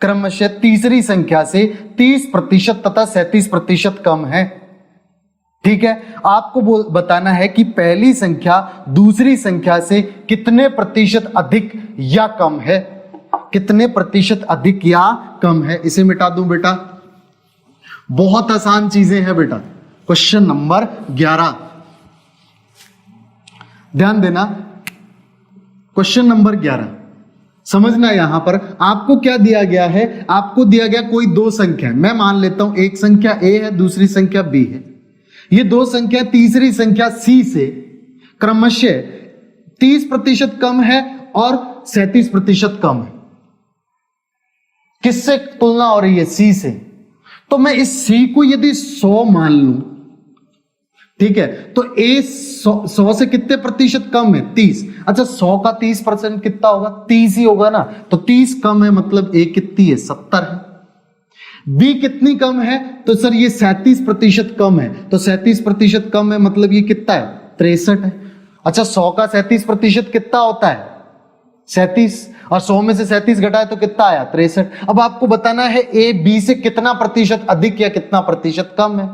क्रमशः तीसरी संख्या से 30% तथा 37% कम है। ठीक है, आपको बताना है कि पहली संख्या दूसरी संख्या से कितने प्रतिशत अधिक या कम है। कितने प्रतिशत अधिक या कम है? इसे मिटा दूं बेटा? बहुत आसान चीजें हैं बेटा। क्वेश्चन नंबर 11, ध्यान देना। क्वेश्चन नंबर 11 समझना। यहां पर आपको क्या दिया गया है? आपको दिया गया कोई दो संख्या, मैं मान लेता हूं एक संख्या a है, दूसरी संख्या b है। ये दो संख्या तीसरी संख्या c से क्रमशः 30% कम है और 37% कम है। किससे तुलना हो रही है? c से। तो मैं इस c को यदि 100 मान लूं, ठीक है, तो a 100 से कितने प्रतिशत कम है? 30। अच्छा, 100 का 30% कितना होगा? 30 ही होगा ना। तो 30 कम है मतलब a कितनी है? 70 है। b कितनी कम है? तो सर ये 37% कम है। तो 37% कम है मतलब ये कितना है? 63 है। अच्छा, 100 का 37% कितना होता है? 37, और 100 में से 37 घटाए तो कितना आया? 63। अब आपको बताना है a b से कितना प्रतिशत अधिक या कितना प्रतिशत कम है।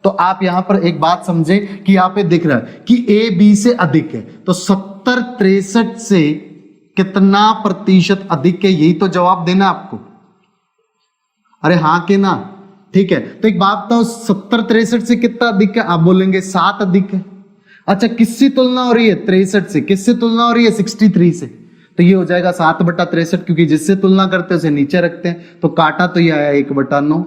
तो आप यहां पर एक बात समझें कि यहां पे दिख रहा है कि a b से अधिक है, तो 70 63 से कितना प्रतिशत अधिक है, यही तो जवाब देना आपको। अरे हाँ के ना? ठीक है, तो एक बात बताओ, 70 63 से कितना अधिक है? आप बोलेंगे 7 अधिक है। अच्छा, किससे तुलना हो रही है? 63 से। किससे तुलना हो रही है? 63 से। तो ये हो जाएगा 7/63, क्योंकि जिससे तुलना करते हैं उसे नीचे रखते हैं। तो काटा तो ये आया 1/9।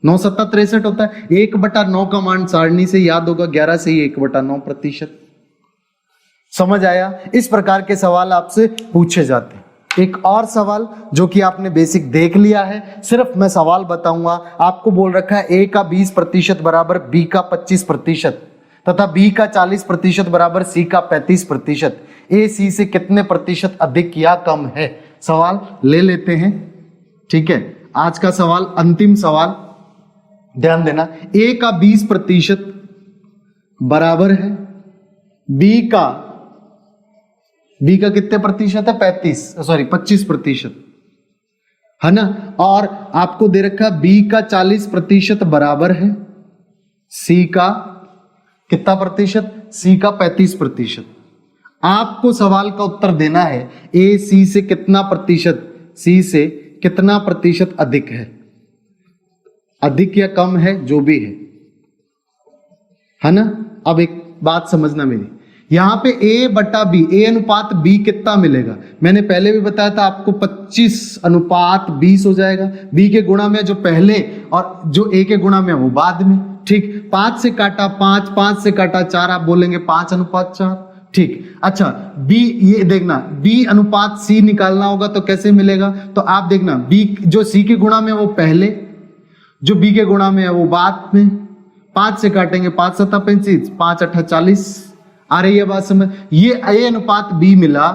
9 7 63 होता है। 1/9 का मान सारणी से याद होगा, 11 से ही 1/9%। समझ आया? इस प्रकार के सवाल आपसे पूछे जाते हैं। एक और सवाल जो कि आपने बेसिक देख लिया है, सिर्फ मैं सवाल बताऊंगा। आपको बोल रखा है a का 20% बराबर b का 25% तथा b का 40% बराबर c का 35%। a c से कितने प्रतिशत अधिक या कम है? सवाल ले लेते हैं। ठीक है, आज का सवाल, अंतिम सवाल, ध्यान देना। a का 20% बराबर है b का कितने प्रतिशत है? 25%, है ना। और आपको दे रखा b का 40% बराबर है c का कितना प्रतिशत? c का 35%। आपको सवाल का उत्तर देना है a c से कितना प्रतिशत, c से कितना प्रतिशत अधिक है, अधिक या कम है, जो भी है ना। अब एक बात समझना मेरी, यहां पे a/b, a अनुपात b कितना मिलेगा? मैंने पहले भी बताया था आपको 25/20 हो जाएगा। b के गुणा में जो पहले और जो a के गुणा में वो बाद में। ठीक, 5 से काटा 5, 5 से काटा 4, आप बोलेंगे 5:4। ठीक, अच्छा B, ये देखना B अनुपात C निकालना होगा तो कैसे मिलेगा, तो आप देखना B जो C के गुणा में वो पहले, जो B के गुणा में है वो बाद में। 5 से काटेंगे 5 7 35, 5 8 40। आ रही है बात समझ। ये A अनुपात B मिला,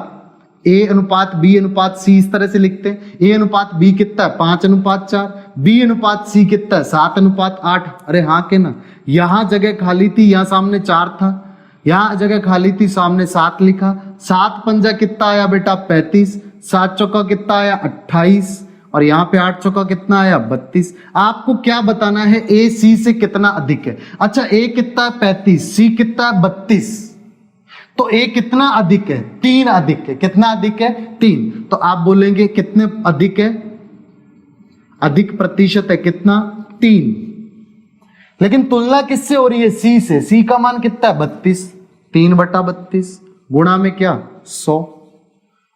A अनुपात B अनुपात C इस तरह से लिखते हैं। A अनुपात B कितना है 5:4, B अनुपात C कितना है 7:8। अरे हाँ के ना, यहां जगह खाली थी, यहां सामने 4 था, यहां जगह खाली थी, सामने 7 लिखा। 7 पंजा कितना आया बेटा 35, 7 चौका कितना आया 28, और यहाँ पे 8 चौका कितना आया 32। आपको क्या बताना है, A C से कितना अधिक है। अच्छा A कितना है 35, C कितना है 32, तो A कितना अधिक है 3 अधिक है। कितना अधिक है 3, तो आप बोलेंगे कितने अधिक है, अधिक प्रतिशत है कितना 3। लेकिन तुलना किससे हो रही है, C से। C का मान कितना है 32, 3/32 गुणा में क्या 100।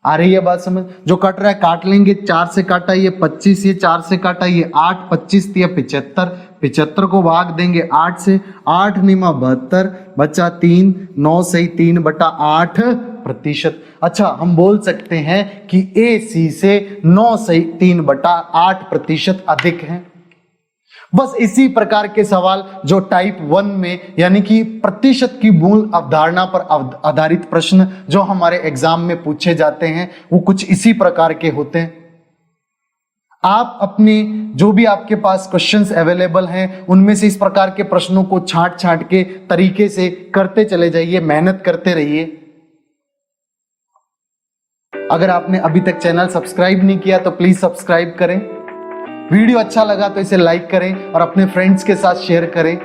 आ रही है बात समझ। जो कट रहा है काट लेंगे, 4 से काटा ये 25, ये 4 से काटा ये 8, 25 दिया 75, 75 को भाग देंगे 8 से, 8 निमा 72, बचा 3, 9 से 3/8%। अच्छा हम बोल सकते हैं कि A C से 9 से 3/8% अधिक है। बस इसी प्रकार के सवाल जो टाइप 1 में यानी कि प्रतिशत की मूल अवधारणा पर आधारित प्रश्न जो हमारे एग्जाम में पूछे जाते हैं वो कुछ इसी प्रकार के होते हैं। आप अपने जो भी आपके पास क्वेश्चंस अवेलेबल हैं उनमें से इस प्रकार के प्रश्नों को छांट के तरीके से करते चले जाइए, मेहनत करते रहिए। अगर आपने अभी तक चैनल सब्सक्राइब नहीं किया तो प्लीज सब्सक्राइब करें। वीडियो अच्छा लगा तो इसे लाइक करें और अपने फ्रेंड्स के साथ शेयर करें।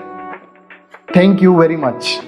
Thank you very much.